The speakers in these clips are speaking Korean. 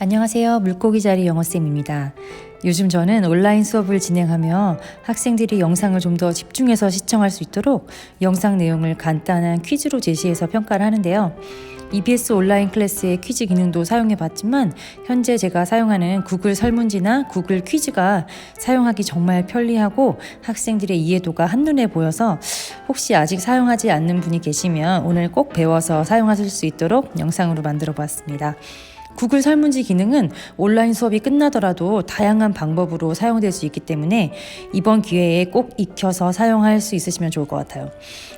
안녕하세요. 물고기자리 영어쌤입니다. 요즘 저는 온라인 수업을 진행하며 학생들이 영상을 좀 더 집중해서 시청할 수 있도록 영상 내용을 간단한 퀴즈로 제시해서 평가를 하는데요. EBS 온라인 클래스의 퀴즈 기능도 사용해 봤지만 현재 제가 사용하는 구글 설문지나 구글 퀴즈가 사용하기 정말 편리하고 학생들의 이해도가 한눈에 보여서 혹시 아직 사용하지 않는 분이 계시면 오늘 꼭 배워서 사용하실 수 있도록 영상으로 만들어 보았습니다. 구글 설문지 기능은 온라인 수업이 끝나더라도 다양한 방법으로 사용될 수 있기 때문에 이번 기회에 꼭 익혀서 사용할 수 있으시면 좋을 것 같아요.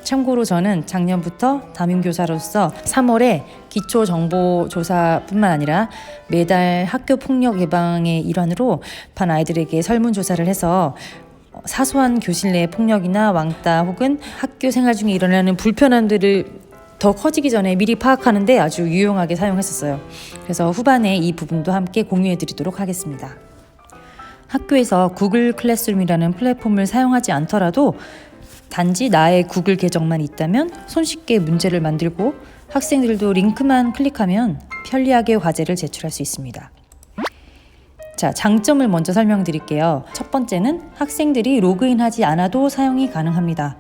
참고로 저는 작년부터 담임교사로서 3월에 기초정보조사뿐만 아니라 매달 학교폭력 예방의 일환으로 반 아이들에게 설문조사를 해서 사소한 교실 내 폭력이나 왕따 혹은 학교 생활 중에 일어나는 불편함들을 더 커지기 전에 미리 파악하는데 아주 유용하게 사용했었어요. 그래서 후반에 이 부분도 함께 공유해 드리도록 하겠습니다. 학교에서 구글 클래스룸이라는 플랫폼을 사용하지 않더라도 단지 나의 구글 계정만 있다면 손쉽게 문제를 만들고 학생들도 링크만 클릭하면 편리하게 과제를 제출할 수 있습니다. 자, 장점을 먼저 설명드릴게요. 첫 번째는 학생들이 로그인하지 않아도 사용이 가능합니다.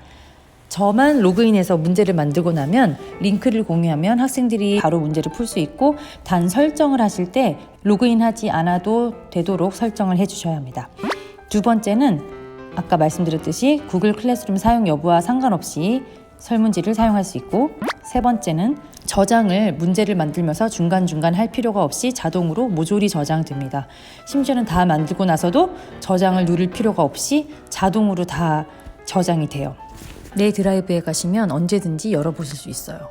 저만 로그인해서 문제를 만들고 나면 링크를 공유하면 학생들이 바로 문제를 풀 수 있고 단 설정을 하실 때 로그인하지 않아도 되도록 설정을 해주셔야 합니다. 두 번째는 아까 말씀드렸듯이 구글 클래스룸 사용 여부와 상관없이 설문지를 사용할 수 있고, 세 번째는 저장을 문제를 만들면서 중간중간 할 필요가 없이 자동으로 모조리 저장됩니다. 심지어는 다 만들고 나서도 저장을 누를 필요가 없이 자동으로 다 저장이 돼요. 내 드라이브에 가시면 언제든지 열어보실 수 있어요.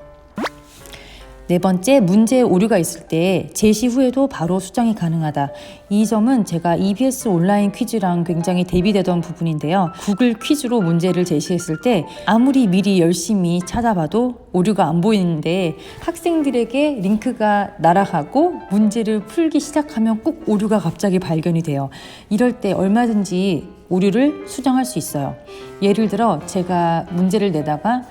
네 번째, 문제에 오류가 있을 때 제시 후에도 바로 수정이 가능하다. 이 점은 제가 EBS 온라인 퀴즈랑 굉장히 대비되던 부분인데요. 구글 퀴즈로 문제를 제시했을 때 아무리 미리 열심히 찾아봐도 오류가 안 보이는데 학생들에게 링크가 날아가고 문제를 풀기 시작하면 꼭 오류가 갑자기 발견이 돼요. 이럴 때 얼마든지 오류를 수정할 수 있어요. 예를 들어 제가 문제를 내다가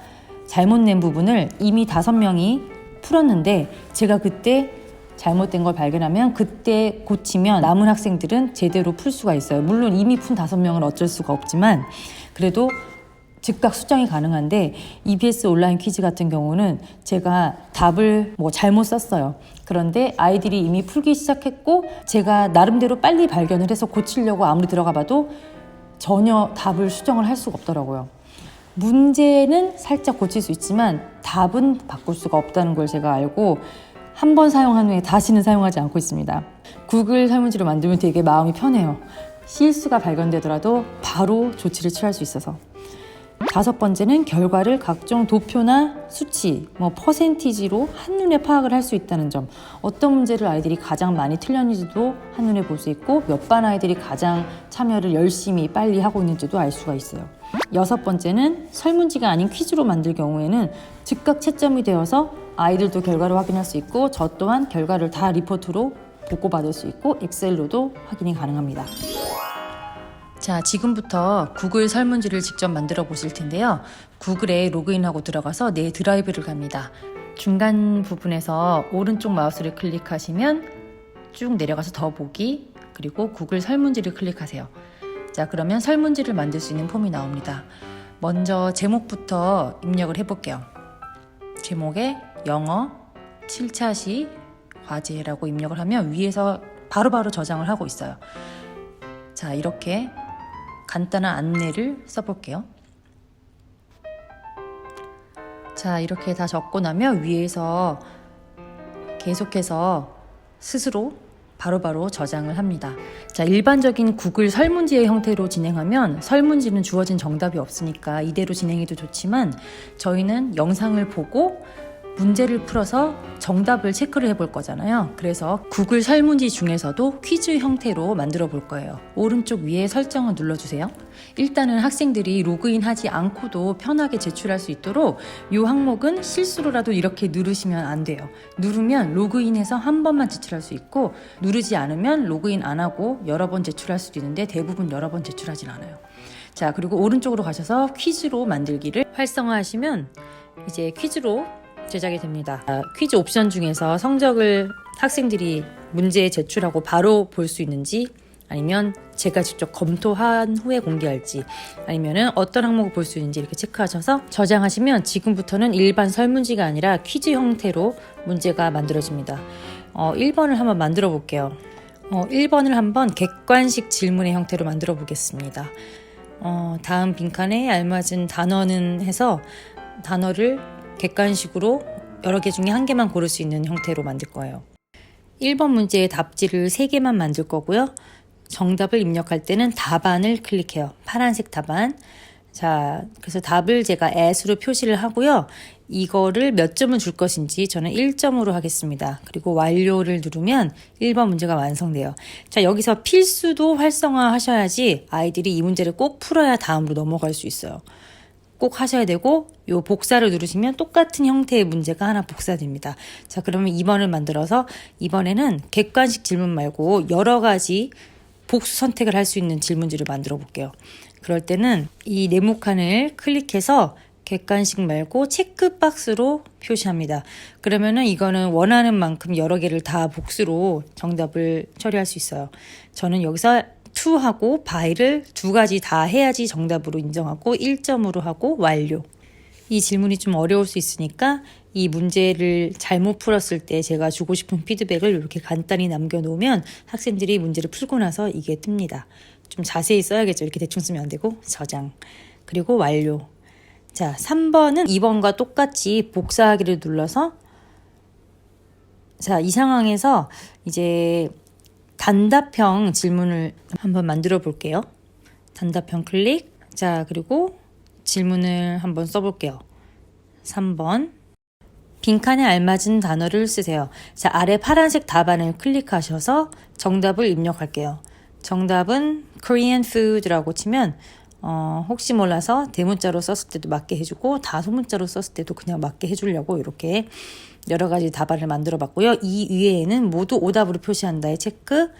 잘못 낸 부분을 이미 5명이 풀었는데 제가 그때 잘못된 걸 발견하면 그때 고치면 남은 학생들은 제대로 풀 수가 있어요. 물론 이미 푼 5명은 어쩔 수가 없지만 그래도 즉각 수정이 가능한데 EBS 온라인 퀴즈 같은 경우는 제가 답을 잘못 썼어요. 그런데 아이들이 이미 풀기 시작했고 제가 나름대로 빨리 발견을 해서 고치려고 아무리 들어가 봐도 전혀 답을 수정을 할 수가 없더라고요. 문제는 살짝 고칠 수 있지만 답은 바꿀 수가 없다는 걸 제가 알고 한 번 사용한 후에 다시는 사용하지 않고 있습니다. 구글 설문지로 만들면 되게 마음이 편해요. 실수가 발견되더라도 바로 조치를 취할 수 있어서. 다섯 번째는 결과를 각종 도표나 수치, 퍼센티지로 한눈에 파악을 할 수 있다는 점. 어떤 문제를 아이들이 가장 많이 틀렸는지도 한눈에 볼 수 있고 몇 반 아이들이 가장 참여를 열심히 빨리 하고 있는지도 알 수가 있어요. 여섯 번째는 설문지가 아닌 퀴즈로 만들 경우에는 즉각 채점이 되어서 아이들도 결과를 확인할 수 있고 저 또한 결과를 다 리포트로 보고받을 수 있고 엑셀로도 확인이 가능합니다. 자, 지금부터 구글 설문지를 직접 만들어 보실 텐데요. 구글에 로그인하고 들어가서 내 드라이브를 갑니다. 중간 부분에서 오른쪽 마우스를 클릭하시면 쭉 내려가서 더 보기, 그리고 구글 설문지를 클릭하세요. 자, 그러면 설문지를 만들 수 있는 폼이 나옵니다. 먼저 제목부터 입력을 해볼게요. 제목에 영어 7차 시 과제라고 입력을 하면 위에서 바로바로 저장을 하고 있어요. 자, 이렇게 간단한 안내를 써볼게요. 자, 이렇게 다 적고 나면 위에서 계속해서 스스로 바로바로 저장을 합니다. 자, 일반적인 구글 설문지의 형태로 진행하면 설문지는 주어진 정답이 없으니까 이대로 진행해도 좋지만 저희는 영상을 보고 문제를 풀어서 정답을 체크를 해볼 거잖아요. 그래서 구글 설문지 중에서도 퀴즈 형태로 만들어 볼 거예요. 오른쪽 위에 설정을 눌러주세요. 일단은 학생들이 로그인하지 않고도 편하게 제출할 수 있도록 이 항목은 실수로라도 이렇게 누르시면 안 돼요. 누르면 로그인해서 한 번만 제출할 수 있고 누르지 않으면 로그인 안 하고 여러 번 제출할 수도 있는데 대부분 여러 번 제출하진 않아요. 자, 그리고 오른쪽으로 가셔서 퀴즈로 만들기를 활성화하시면 이제 퀴즈로 제작이 됩니다. 퀴즈 옵션 중에서 성적을 학생들이 문제 제출하고 바로 볼 수 있는지, 아니면 제가 직접 검토한 후에 공개할지, 아니면은 어떤 항목을 볼 수 있는지 이렇게 체크하셔서 저장하시면 지금부터는 일반 설문지가 아니라 퀴즈 형태로 문제가 만들어집니다. 1번을 한번 만들어 볼게요. 1번을 한번 객관식 질문의 형태로 만들어 보겠습니다. 다음 빈칸에 알맞은 단어는 해서 단어를 객관식으로 여러 개 중에 한 개만 고를 수 있는 형태로 만들 거예요. 1번 문제의 답지를 3개만 만들 거고요. 정답을 입력할 때는 답안을 클릭해요. 파란색 답안. 자, 그래서 답을 제가 at으로 표시를 하고요. 이거를 몇 점을 줄 것인지 저는 1점으로 하겠습니다. 그리고 완료를 누르면 1번 문제가 완성돼요. 자, 여기서 필수도 활성화 하셔야지 아이들이 이 문제를 꼭 풀어야 다음으로 넘어갈 수 있어요. 꼭 하셔야 되고, 요 복사를 누르시면 똑같은 형태의 문제가 하나 복사됩니다. 자, 그러면 2번을 만들어서 이번에는 객관식 질문 말고 여러 가지 복수 선택을 할 수 있는 질문지를 만들어 볼게요. 그럴 때는 이 네모칸을 클릭해서 객관식 말고 체크박스로 표시합니다. 그러면은 이거는 원하는 만큼 여러 개를 다 복수로 정답을 처리할 수 있어요. 저는 여기서 to하고 by를 2가지 다 해야지 정답으로 인정하고 1점으로 하고 완료. 이 질문이 좀 어려울 수 있으니까 이 문제를 잘못 풀었을 때 제가 주고 싶은 피드백을 이렇게 간단히 남겨놓으면 학생들이 문제를 풀고 나서 이게 뜹니다. 좀 자세히 써야겠죠. 이렇게 대충 쓰면 안 되고. 저장. 그리고 완료. 자, 3번은 2번과 똑같이 복사하기를 눌러서, 자, 이 상황에서 이제 단답형 질문을 한번 만들어 볼게요. 단답형 클릭. 자, 그리고 질문을 한번 써볼게요. 3번. 빈칸에 알맞은 단어를 쓰세요. 자, 아래 파란색 답안을 클릭하셔서 정답을 입력할게요. 정답은 Korean food라고 치면 혹시 몰라서 대문자로 썼을 때도 맞게 해주고 다소문자로 썼을 때도 그냥 맞게 해주려고 이렇게 여러 가지 답안을 만들어 봤고요. 이 위에는 모두 오답으로 표시한다의 체크,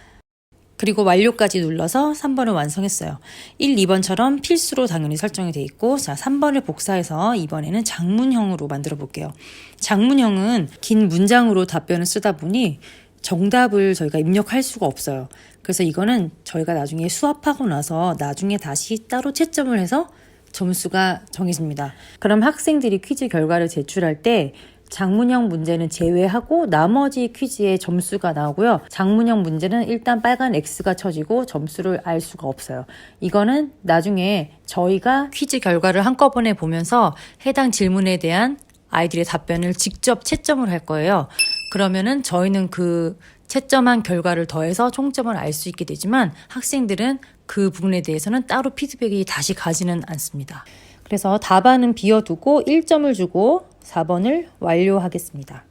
그리고 완료까지 눌러서 3번을 완성했어요. 1, 2번처럼 필수로 당연히 설정이 돼 있고, 자, 3번을 복사해서 이번에는 장문형으로 만들어 볼게요. 장문형은 긴 문장으로 답변을 쓰다 보니 정답을 저희가 입력할 수가 없어요. 그래서 이거는 저희가 나중에 수합하고 나서 나중에 다시 따로 채점을 해서 점수가 정해집니다. 그럼 학생들이 퀴즈 결과를 제출할 때 장문형 문제는 제외하고 나머지 퀴즈의 점수가 나오고요. 장문형 문제는 일단 빨간 X가 쳐지고 점수를 알 수가 없어요. 이거는 나중에 저희가 퀴즈 결과를 한꺼번에 보면서 해당 질문에 대한 아이들의 답변을 직접 채점을 할 거예요. 그러면은 저희는 그 채점한 결과를 더해서 총점을 알 수 있게 되지만 학생들은 그 부분에 대해서는 따로 피드백이 다시 가지는 않습니다. 그래서 답안은 비워두고 1점을 주고 4번을 완료하겠습니다.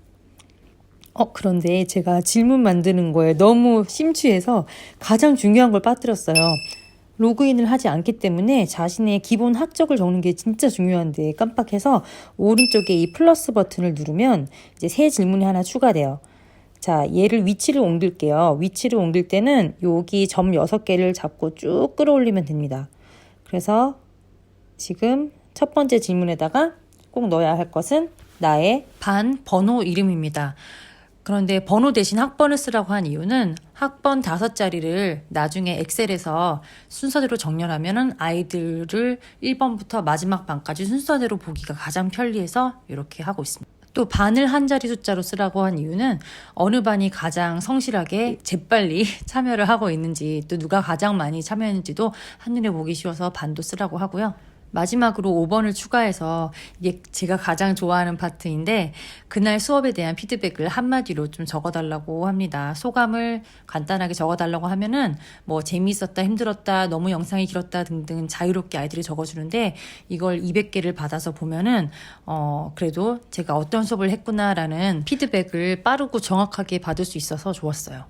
그런데 제가 질문 만드는 거에 너무 심취해서 가장 중요한 걸 빠뜨렸어요. 로그인을 하지 않기 때문에 자신의 기본 학적을 적는 게 진짜 중요한데 깜빡해서 오른쪽에 이 플러스 버튼을 누르면 이제 새 질문이 하나 추가돼요. 자, 얘를 위치를 옮길게요. 위치를 옮길 때는 여기 점 6개를 잡고 쭉 끌어올리면 됩니다. 그래서 지금 첫 번째 질문에다가 꼭 넣어야 할 것은 나의 반 번호 이름입니다. 그런데 번호 대신 학번을 쓰라고 한 이유는 학번 5자리를 나중에 엑셀에서 순서대로 정렬하면은 아이들을 1번부터 마지막 반까지 순서대로 보기가 가장 편리해서 이렇게 하고 있습니다. 또 반을 한 자리 숫자로 쓰라고 한 이유는 어느 반이 가장 성실하게 재빨리 참여를 하고 있는지, 또 누가 가장 많이 참여했는지도 한눈에 보기 쉬워서 반도 쓰라고 하고요. 마지막으로 5번을 추가해서 이게 제가 가장 좋아하는 파트인데 그날 수업에 대한 피드백을 한마디로 좀 적어달라고 합니다. 소감을 간단하게 적어달라고 하면은 뭐 재미있었다, 힘들었다, 너무 영상이 길었다 등등 자유롭게 아이들이 적어주는데 이걸 200개를 받아서 보면은 그래도 제가 어떤 수업을 했구나라는 피드백을 빠르고 정확하게 받을 수 있어서 좋았어요.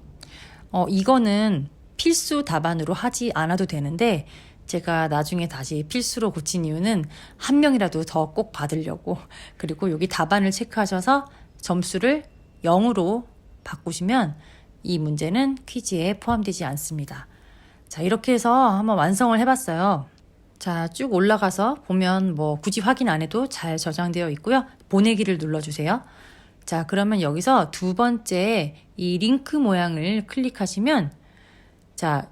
이거는 필수 답안으로 하지 않아도 되는데 제가 나중에 다시 필수로 고친 이유는 한 명이라도 더 꼭 받으려고. 그리고 여기 답안을 체크하셔서 점수를 0으로 바꾸시면 이 문제는 퀴즈에 포함되지 않습니다. 자, 이렇게 해서 한번 완성을 해봤어요. 자, 쭉 올라가서 보면 뭐 굳이 확인 안 해도 잘 저장되어 있고요. 보내기를 눌러주세요. 자, 그러면 여기서 두 번째 이 링크 모양을 클릭하시면 자,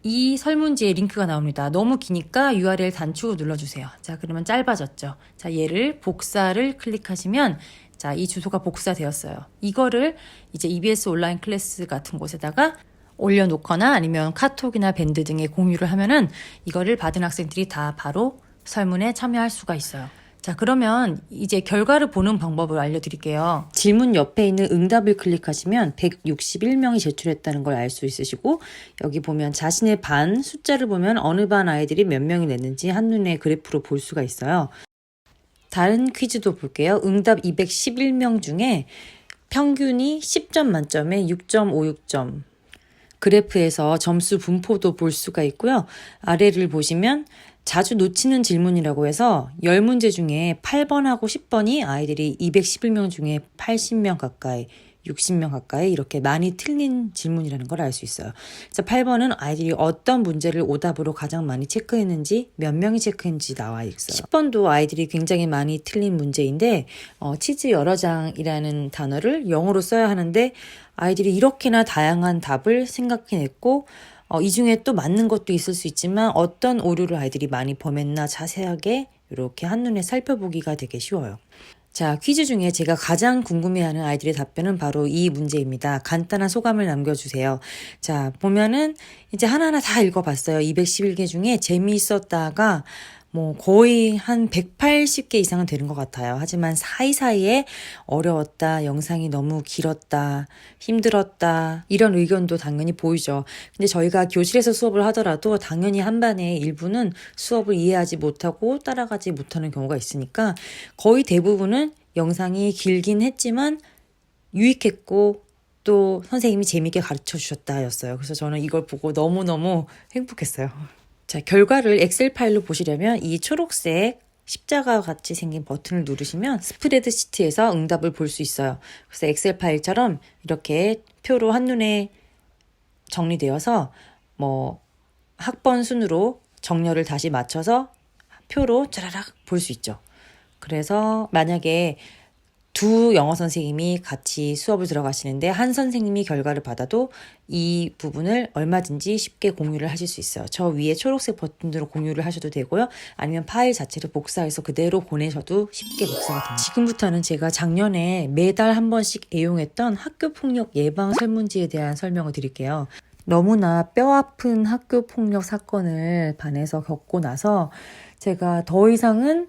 이 설문지에 링크가 나옵니다. 너무 기니까 URL 단축을 눌러주세요. 자, 그러면 짧아졌죠. 자, 얘를 복사를 클릭하시면 자, 이 주소가 복사되었어요. 이거를 이제 EBS 온라인 클래스 같은 곳에다가 올려놓거나 아니면 카톡이나 밴드 등에 공유를 하면은 이거를 받은 학생들이 다 바로 설문에 참여할 수가 있어요. 자, 그러면 이제 결과를 보는 방법을 알려드릴게요. 질문 옆에 있는 응답을 클릭하시면 161명이 제출했다는 걸 알 수 있으시고 여기 보면 자신의 반 숫자를 보면 어느 반 아이들이 몇 명이 냈는지 한눈에 그래프로 볼 수가 있어요. 다른 퀴즈도 볼게요. 응답 211명 중에 평균이 10점 만점에 6.56점. 그래프에서 점수 분포도 볼 수가 있고요. 아래를 보시면 자주 놓치는 질문이라고 해서 10문제 중에 8번하고 10번이 아이들이 211명 중에 80명 가까이, 60명 가까이 이렇게 많이 틀린 질문이라는 걸 알 수 있어요. 그래서 8번은 아이들이 어떤 문제를 오답으로 가장 많이 체크했는지, 몇 명이 체크했는지 나와 있어요. 10번도 아이들이 굉장히 많이 틀린 문제인데 치즈 여러 장이라는 단어를 영어로 써야 하는데 아이들이 이렇게나 다양한 답을 생각해냈고 이 중에 또 맞는 것도 있을 수 있지만 어떤 오류를 아이들이 많이 범했나 자세하게 이렇게 한눈에 살펴보기가 되게 쉬워요. 자, 퀴즈 중에 제가 가장 궁금해하는 아이들의 답변은 바로 이 문제입니다. 간단한 소감을 남겨주세요. 자, 보면은 이제 하나하나 다 읽어봤어요. 211개 중에 재미있었다가 뭐 거의 한 180개 이상은 되는 것 같아요. 하지만 사이사이에 어려웠다, 영상이 너무 길었다, 힘들었다 이런 의견도 당연히 보이죠. 근데 저희가 교실에서 수업을 하더라도 당연히 한 반의 일부는 수업을 이해하지 못하고 따라가지 못하는 경우가 있으니까 거의 대부분은 영상이 길긴 했지만 유익했고 또 선생님이 재미있게 가르쳐 주셨다였어요. 그래서 저는 이걸 보고 너무너무 행복했어요. 자, 결과를 엑셀 파일로 보시려면 이 초록색 십자가 같이 생긴 버튼을 누르시면 스프레드 시트에서 응답을 볼 수 있어요. 그래서 엑셀 파일처럼 이렇게 표로 한눈에 정리되어서 뭐 학번 순으로 정렬을 다시 맞춰서 표로 짜라락 볼 수 있죠. 그래서 만약에 두 영어 선생님이 같이 수업을 들어가시는데 한 선생님이 결과를 받아도 이 부분을 얼마든지 쉽게 공유를 하실 수 있어요. 저 위에 초록색 버튼으로 공유를 하셔도 되고요. 아니면 파일 자체를 복사해서 그대로 보내셔도 쉽게 복사가 됩니다. 지금부터는 제가 작년에 매달 한 번씩 애용했던 학교폭력 예방 설문지에 대한 설명을 드릴게요. 너무나 뼈아픈 학교폭력 사건을 반에서 겪고 나서 제가 더 이상은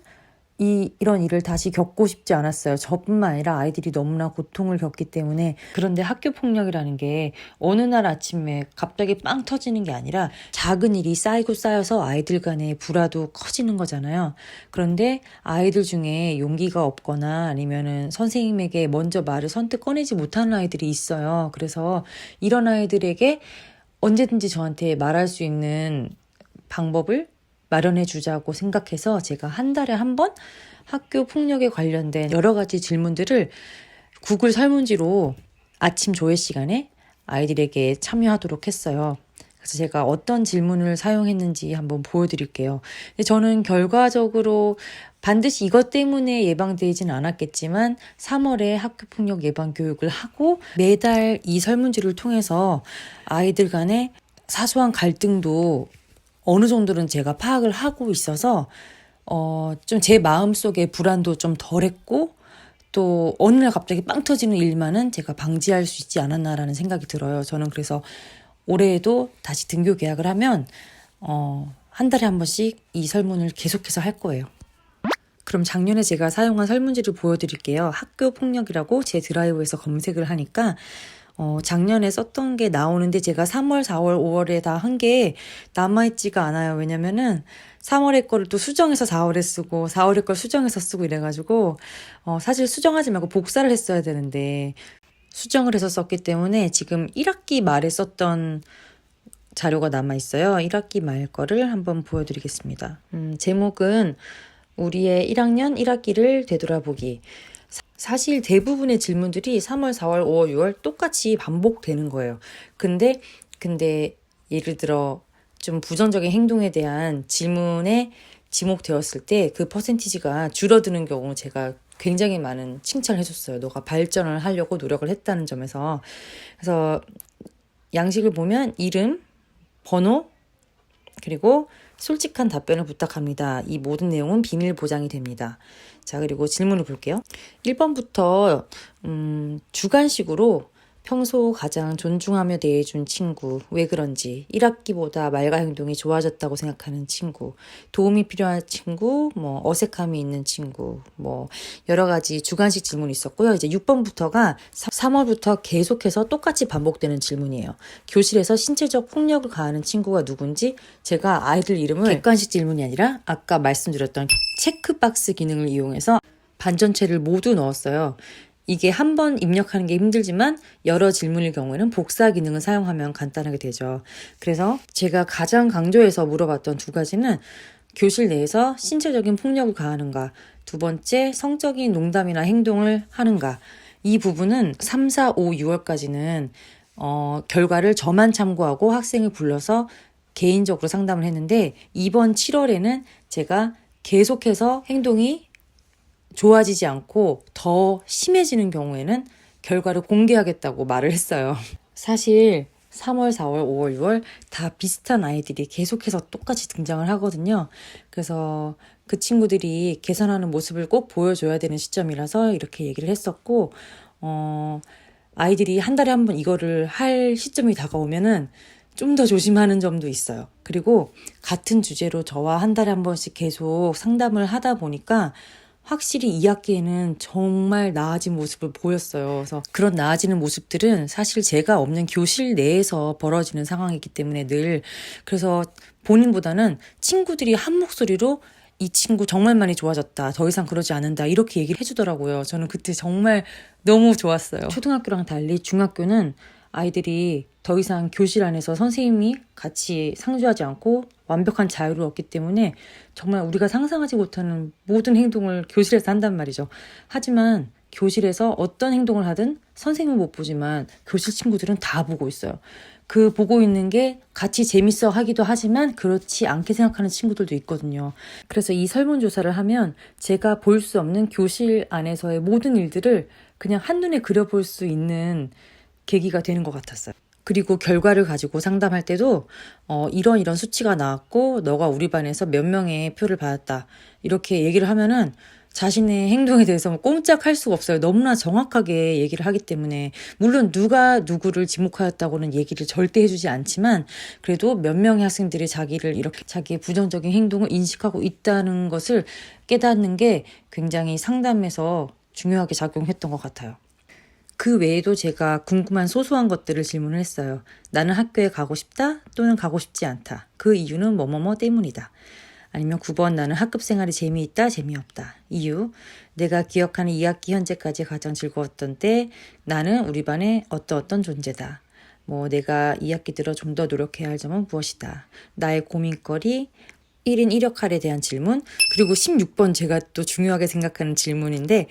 이런 일을 다시 겪고 싶지 않았어요. 저뿐만 아니라 아이들이 너무나 고통을 겪기 때문에. 그런데 학교 폭력이라는 게 어느 날 아침에 갑자기 빵 터지는 게 아니라 작은 일이 쌓이고 쌓여서 아이들 간의 불화도 커지는 거잖아요. 그런데 아이들 중에 용기가 없거나 아니면은 선생님에게 먼저 말을 선뜻 꺼내지 못하는 아이들이 있어요. 그래서 이런 아이들에게 언제든지 저한테 말할 수 있는 방법을 마련해 주자고 생각해서 제가 한 달에 한 번 학교 폭력에 관련된 여러 가지 질문들을 구글 설문지로 아침 조회 시간에 아이들에게 참여하도록 했어요. 그래서 제가 어떤 질문을 사용했는지 한번 보여드릴게요. 근데 저는 결과적으로 반드시 이것 때문에 예방되지는 않았겠지만 3월에 학교폭력 예방 교육을 하고 매달 이 설문지를 통해서 아이들 간의 사소한 갈등도 어느 정도는 제가 파악을 하고 있어서 좀 제 마음속에 불안도 좀 덜했고 또 어느 날 갑자기 빵 터지는 일만은 제가 방지할 수 있지 않았나라는 생각이 들어요. 저는 그래서 올해에도 다시 등교 계약을 하면 한 달에 한 번씩 이 설문을 계속해서 할 거예요. 그럼 작년에 제가 사용한 설문지를 보여드릴게요. 학교 폭력이라고 제 드라이브에서 검색을 하니까 작년에 썼던 게 나오는데 제가 3월, 4월, 5월에 다 한 게 남아있지가 않아요. 왜냐면은 3월에 거를 또 수정해서 4월에 쓰고 4월에 걸 수정해서 쓰고 이래가지고 사실 수정하지 말고 복사를 했어야 되는데 수정을 해서 썼기 때문에 지금 1학기 말에 썼던 자료가 남아있어요. 1학기 말 거를 한번 보여드리겠습니다. 제목은 우리의 1학년 1학기를 되돌아보기. 사실 대부분의 질문들이 3월, 4월, 5월, 6월 똑같이 반복되는 거예요. 근데 예를 들어 좀 부정적인 행동에 대한 질문의 지목되었을 때 그 퍼센티지가 줄어드는 경우 제가 굉장히 많은 칭찬을 해줬어요. 너가 발전을 하려고 노력을 했다는 점에서. 그래서 양식을 보면 이름, 번호, 그리고 솔직한 답변을 부탁합니다. 이 모든 내용은 비밀 보장이 됩니다. 자, 그리고 질문을 볼게요. 1번부터 주관식으로 평소 가장 존중하며 대해준 친구, 왜 그런지, 1학기보다 말과 행동이 좋아졌다고 생각하는 친구, 도움이 필요한 친구, 어색함이 있는 친구, 여러 가지 주관식 질문이 있었고요. 이제 6번부터가 3월부터 계속해서 똑같이 반복되는 질문이에요. 교실에서 신체적 폭력을 가하는 친구가 누군지 제가 아이들 이름을 객관식 질문이 아니라 아까 말씀드렸던 체크박스 기능을 이용해서 반전체를 모두 넣었어요. 이게 한 번 입력하는 게 힘들지만 여러 질문일 경우에는 복사 기능을 사용하면 간단하게 되죠. 그래서 제가 가장 강조해서 물어봤던 두 가지는 교실 내에서 신체적인 폭력을 가하는가, 두 번째 성적인 농담이나 행동을 하는가. 이 부분은 3, 4, 5, 6월까지는 결과를 저만 참고하고 학생을 불러서 개인적으로 상담을 했는데 이번 7월에는 제가 계속해서 행동이 좋아지지 않고 더 심해지는 경우에는 결과를 공개하겠다고 말을 했어요. 사실 3월, 4월, 5월, 6월 다 비슷한 아이들이 계속해서 똑같이 등장을 하거든요. 그래서 그 친구들이 개선하는 모습을 꼭 보여줘야 되는 시점이라서 이렇게 얘기를 했었고, 아이들이 한 달에 한 번 이거를 할 시점이 다가오면은 좀 더 조심하는 점도 있어요. 그리고 같은 주제로 저와 한 달에 한 번씩 계속 상담을 하다 보니까 확실히 2학기에는 정말 나아진 모습을 보였어요. 그래서 그런 나아지는 모습들은 사실 제가 없는 교실 내에서 벌어지는 상황이기 때문에 늘 그래서 본인보다는 친구들이 한 목소리로 이 친구 정말 많이 좋아졌다. 더 이상 그러지 않는다. 이렇게 얘기를 해주더라고요. 저는 그때 정말 너무 좋았어요. 초등학교랑 달리 중학교는 아이들이 더 이상 교실 안에서 선생님이 같이 상주하지 않고 완벽한 자유를 얻기 때문에 정말 우리가 상상하지 못하는 모든 행동을 교실에서 한단 말이죠. 하지만 교실에서 어떤 행동을 하든 선생님은 못 보지만 교실 친구들은 다 보고 있어요. 그 보고 있는 게 같이 재밌어 하기도 하지만 그렇지 않게 생각하는 친구들도 있거든요. 그래서 이 설문조사를 하면 제가 볼 수 없는 교실 안에서의 모든 일들을 그냥 한눈에 그려볼 수 있는 계기가 되는 것 같았어요. 그리고 결과를 가지고 상담할 때도 이런 수치가 나왔고 너가 우리 반에서 몇 명의 표를 받았다. 이렇게 얘기를 하면은 자신의 행동에 대해서 꼼짝할 수가 없어요. 너무나 정확하게 얘기를 하기 때문에 물론 누가 누구를 지목하였다고는 얘기를 절대 해주지 않지만 그래도 몇 명의 학생들이 자기를 이렇게 자기의 부정적인 행동을 인식하고 있다는 것을 깨닫는 게 굉장히 상담에서 중요하게 작용했던 것 같아요. 그 외에도 제가 궁금한 소소한 것들을 질문을 했어요. 나는 학교에 가고 싶다 또는 가고 싶지 않다. 그 이유는 뭐뭐뭐 때문이다. 아니면 9번 나는 학급 생활이 재미있다 재미없다. 이유 내가 기억하는 2학기 현재까지 가장 즐거웠던 때 나는 우리 반의 어떤 존재다. 내가 2학기 들어 좀 더 노력해야 할 점은 무엇이다. 나의 고민거리 1인 1역할에 대한 질문 그리고 16번 제가 또 중요하게 생각하는 질문인데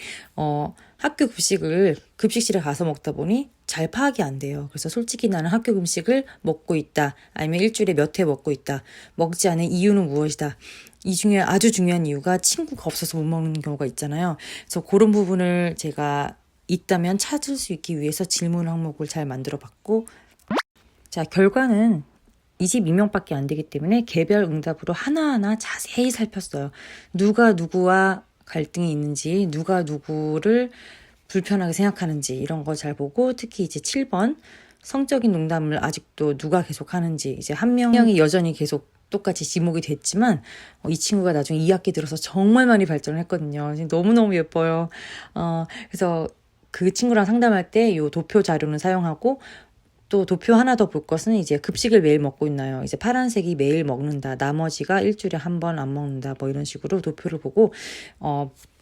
학교 급식을 급식실에 가서 먹다 보니 잘 파악이 안 돼요. 그래서 솔직히 나는 학교 음식을 먹고 있다. 아니면 일주일에 몇 회 먹고 있다. 먹지 않은 이유는 무엇이다. 이 중에 아주 중요한 이유가 친구가 없어서 못 먹는 경우가 있잖아요. 그래서 그런 부분을 제가 있다면 찾을 수 있기 위해서 질문 항목을 잘 만들어 봤고 자 결과는 22명밖에 안 되기 때문에 개별 응답으로 하나하나 자세히 살폈어요. 누가 누구와 갈등이 있는지, 누가 누구를 불편하게 생각하는지 이런 거 잘 보고 특히 이제 7번 성적인 농담을 아직도 누가 계속 하는지 이제 한 명이 여전히 계속 똑같이 지목이 됐지만 이 친구가 나중에 2학기 들어서 정말 많이 발전을 했거든요. 너무너무 예뻐요. 그래서 그 친구랑 상담할 때 이 도표 자료는 사용하고 또 도표 하나 더 볼 것은 이제 급식을 매일 먹고 있나요? 이제 파란색이 매일 먹는다. 나머지가 일주일에 한 번 안 먹는다. 이런 식으로 도표를 보고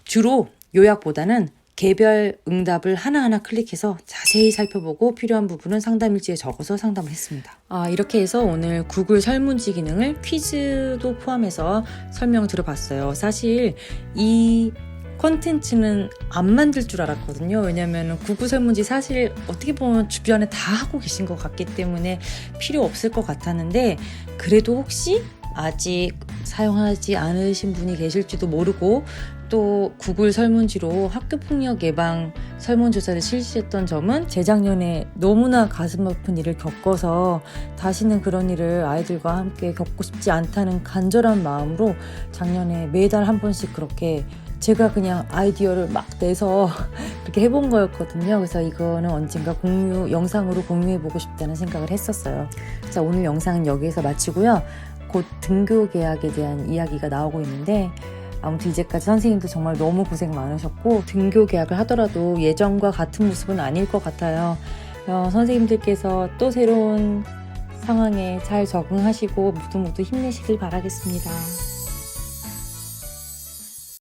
주로 요약보다는 개별 응답을 하나하나 클릭해서 자세히 살펴보고 필요한 부분은 상담 일지에 적어서 상담을 했습니다. 이렇게 해서 오늘 구글 설문지 기능을 퀴즈도 포함해서 설명 들어봤어요. 사실 이 콘텐츠는 안 만들 줄 알았거든요. 왜냐하면 구글 설문지 사실 어떻게 보면 주변에 다 하고 계신 것 같기 때문에 필요 없을 것 같았는데 그래도 혹시 아직 사용하지 않으신 분이 계실지도 모르고 또 구글 설문지로 학교폭력 예방 설문조사를 실시했던 점은 재작년에 너무나 가슴 아픈 일을 겪어서 다시는 그런 일을 아이들과 함께 겪고 싶지 않다는 간절한 마음으로 작년에 매달 한 번씩 그렇게 제가 그냥 아이디어를 막 내서 그렇게 해본 거였거든요. 그래서 이거는 언젠가 영상으로 공유해보고 싶다는 생각을 했었어요. 자, 오늘 영상은 여기에서 마치고요. 곧 등교 계약에 대한 이야기가 나오고 있는데 아무튼 이제까지 선생님도 정말 너무 고생 많으셨고 등교 계약을 하더라도 예전과 같은 모습은 아닐 것 같아요. 선생님들께서 또 새로운 상황에 잘 적응하시고 모두 힘내시길 바라겠습니다.